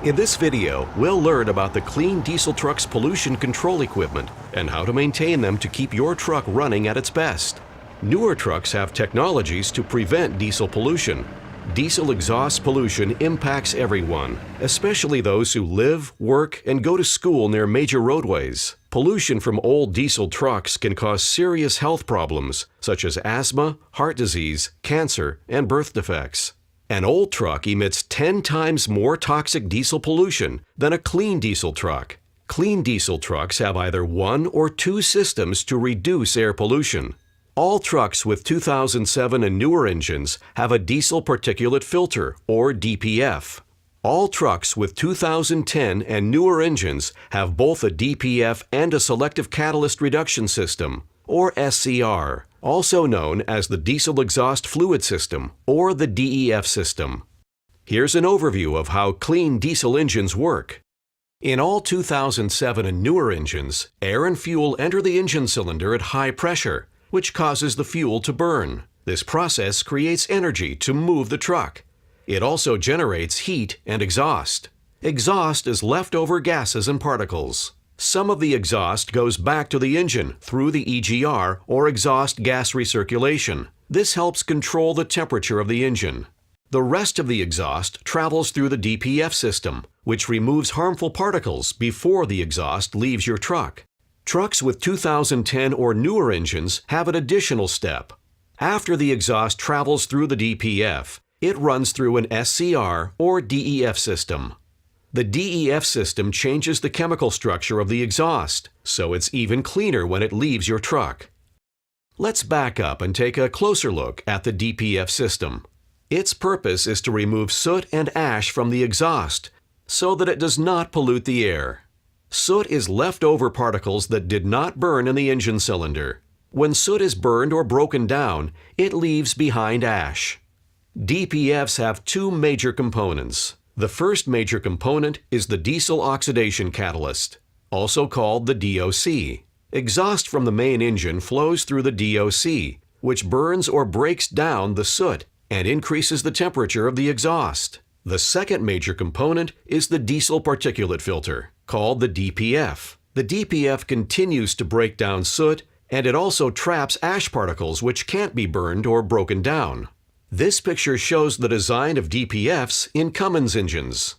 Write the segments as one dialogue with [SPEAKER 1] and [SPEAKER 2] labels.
[SPEAKER 1] In this video, we'll learn about the Clean Diesel Truck's pollution control equipment and how to maintain them to keep your truck running at its best. Newer trucks have technologies to prevent diesel pollution. Diesel exhaust pollution impacts everyone, especially those who live, work, and go to school near major roadways. Pollution from old diesel trucks can cause serious health problems such as asthma, heart disease, cancer, and birth defects. An old truck emits 10 times more toxic diesel pollution than a clean diesel truck. Clean diesel trucks have either one or two systems to reduce air pollution. All trucks with 2007 and newer engines have a diesel particulate filter, or DPF. All trucks with 2010 and newer engines have both a DPF and a selective catalyst reduction system, or SCR, also known as the diesel exhaust fluid system, or the DEF system. Here's an overview of how clean diesel engines work. In all 2007 and newer engines, air and fuel enter the engine cylinder at high pressure, which causes the fuel to burn. This process creates energy to move the truck. It also generates heat and exhaust. Exhaust is leftover gases and particles. Some of the exhaust goes back to the engine through the EGR, or exhaust gas recirculation. This helps control the temperature of the engine. The rest of the exhaust travels through the DPF system, which removes harmful particles before the exhaust leaves your truck. Trucks with 2010 or newer engines have an additional step. After the exhaust travels through the DPF, it runs through an SCR or DEF system. The DEF system changes the chemical structure of the exhaust, so it's even cleaner when it leaves your truck. Let's back up and take a closer look at the DPF system. Its purpose is to remove soot and ash from the exhaust so that it does not pollute the air. Soot is leftover particles that did not burn in the engine cylinder. When soot is burned or broken down, it leaves behind ash. DPFs have two major components. The first major component is the diesel oxidation catalyst, also called the DOC. Exhaust from the main engine flows through the DOC, which burns or breaks down the soot and increases the temperature of the exhaust. The second major component is the diesel particulate filter, called the DPF. The DPF continues to break down soot, and it also traps ash particles which can't be burned or broken down. This picture shows the design of DPFs in Cummins engines.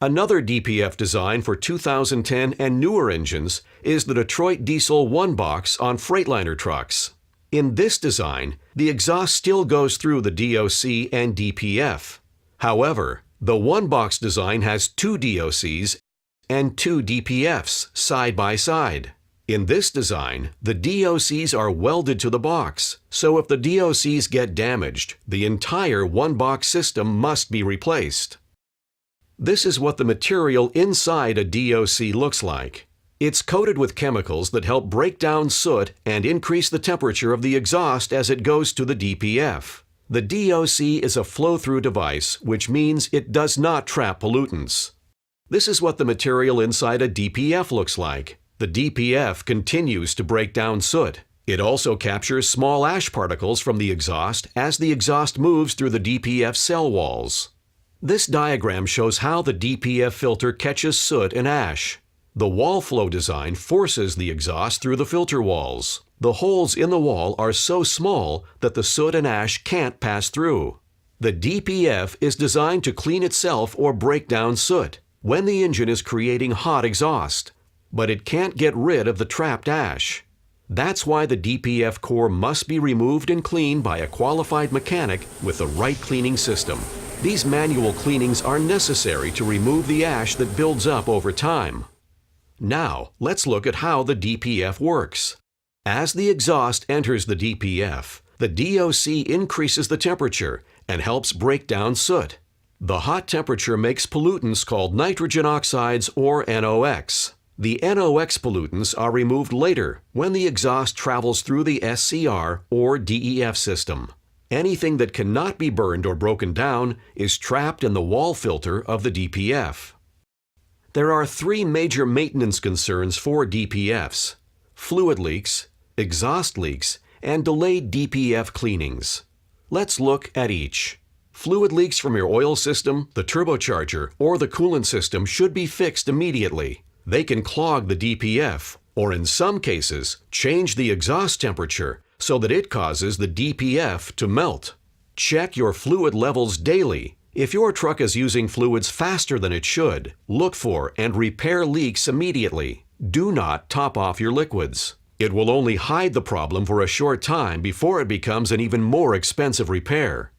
[SPEAKER 1] Another DPF design for 2010 and newer engines is the Detroit Diesel One Box on Freightliner trucks. In this design, the exhaust still goes through the DOC and DPF. However, the One Box design has two DOCs and two DPFs side by side. In this design, the DOCs are welded to the box, so if the DOCs get damaged, the entire One Box system must be replaced. This is what the material inside a DOC looks like. It's coated with chemicals that help break down soot and increase the temperature of the exhaust as it goes to the DPF. The DOC is a flow-through device, which means it does not trap pollutants. This is what the material inside a DPF looks like. The DPF continues to break down soot. It also captures small ash particles from the exhaust as the exhaust moves through the DPF cell walls. This diagram shows how the DPF filter catches soot and ash. The wall flow design forces the exhaust through the filter walls. The holes in the wall are so small that the soot and ash can't pass through. The DPF is designed to clean itself or break down soot when the engine is creating hot exhaust, but it can't get rid of the trapped ash. That's why the DPF core must be removed and cleaned by a qualified mechanic with the right cleaning system. These manual cleanings are necessary to remove the ash that builds up over time. Now, let's look at how the DPF works. As the exhaust enters the DPF, the DOC increases the temperature and helps break down soot. The hot temperature makes pollutants called nitrogen oxides, or NOx. The NOx pollutants are removed later when the exhaust travels through the SCR or DEF system. Anything that cannot be burned or broken down is trapped in the wall filter of the DPF. There are three major maintenance concerns for DPFs: fluid leaks, exhaust leaks, and delayed DPF cleanings. Let's look at each. Fluid leaks from your oil system, the turbocharger, or the coolant system should be fixed immediately. They can clog the DPF, or in some cases, change the exhaust temperature so that it causes the DPF to melt. Check your fluid levels daily. If your truck is using fluids faster than it should, look for and repair leaks immediately. Do not top off your liquids. It will only hide the problem for a short time before it becomes an even more expensive repair.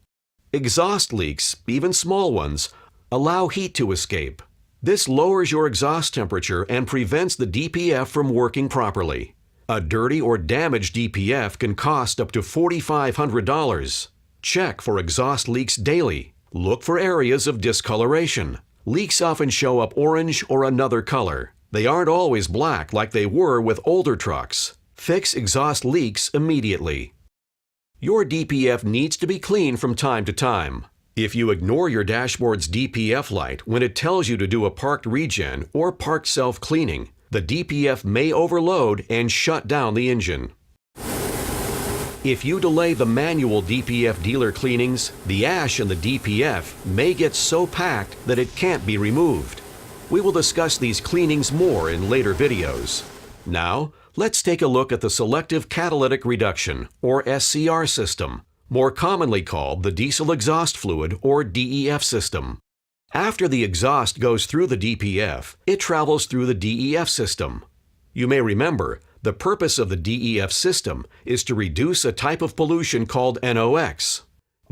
[SPEAKER 1] Exhaust leaks, even small ones, allow heat to escape. This lowers your exhaust temperature and prevents the DPF from working properly. A dirty or damaged DPF can cost up to $4,500. Check for exhaust leaks daily. Look for areas of discoloration. Leaks often show up orange or another color. They aren't always black like they were with older trucks. Fix exhaust leaks immediately. Your DPF needs to be cleaned from time to time. If you ignore your dashboard's DPF light when it tells you to do a parked regen or parked self-cleaning, the DPF may overload and shut down the engine. If you delay the manual DPF dealer cleanings, the ash in the DPF may get so packed that it can't be removed. We will discuss these cleanings more in later videos. Now, let's take a look at the Selective Catalytic Reduction, or SCR system, more commonly called the Diesel Exhaust Fluid, or DEF system. After the exhaust goes through the DPF, it travels through the DEF system. You may remember, the purpose of the DEF system is to reduce a type of pollution called NOx.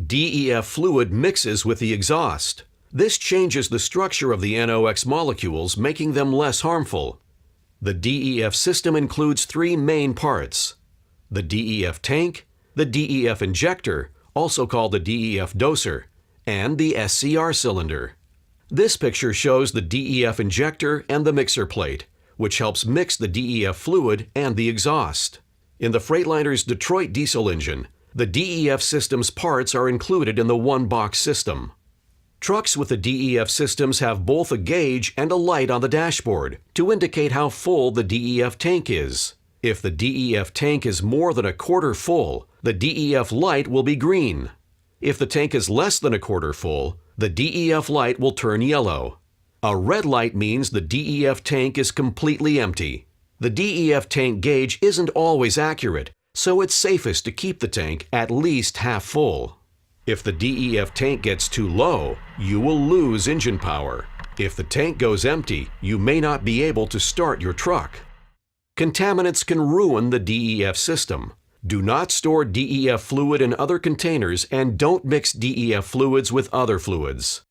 [SPEAKER 1] DEF fluid mixes with the exhaust. This changes the structure of the NOx molecules, making them less harmful. The DEF system includes three main parts: the DEF tank, the DEF injector, also called the DEF doser, and the SCR cylinder. This picture shows the DEF injector and the mixer plate, which helps mix the DEF fluid and the exhaust. In the Freightliner's Detroit diesel engine, the DEF system's parts are included in the one-box system. Trucks with the DEF systems have both a gauge and a light on the dashboard to indicate how full the DEF tank is. If the DEF tank is more than a quarter full, the DEF light will be green. If the tank is less than a quarter full, the DEF light will turn yellow. A red light means the DEF tank is completely empty. The DEF tank gauge isn't always accurate, so it's safest to keep the tank at least half full. If the DEF tank gets too low, you will lose engine power. If the tank goes empty, you may not be able to start your truck. Contaminants can ruin the DEF system. Do not store DEF fluid in other containers and don't mix DEF fluids with other fluids.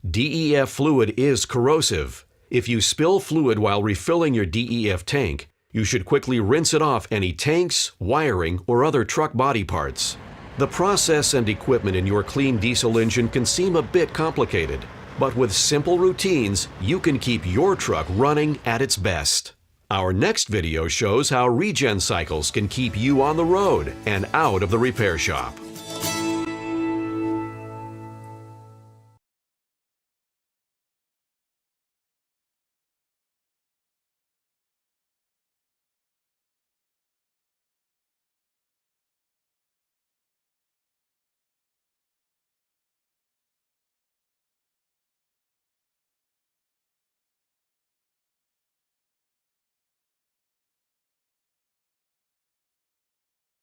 [SPEAKER 1] DEF fluid is corrosive. If you spill fluid while refilling your DEF tank, you should quickly rinse it off any tanks, wiring, or other truck body parts. The process and equipment in your clean diesel engine can seem a bit complicated, but with simple routines, you can keep your truck running at its best. Our next video shows how regen cycles can keep you on the road and out of the repair shop.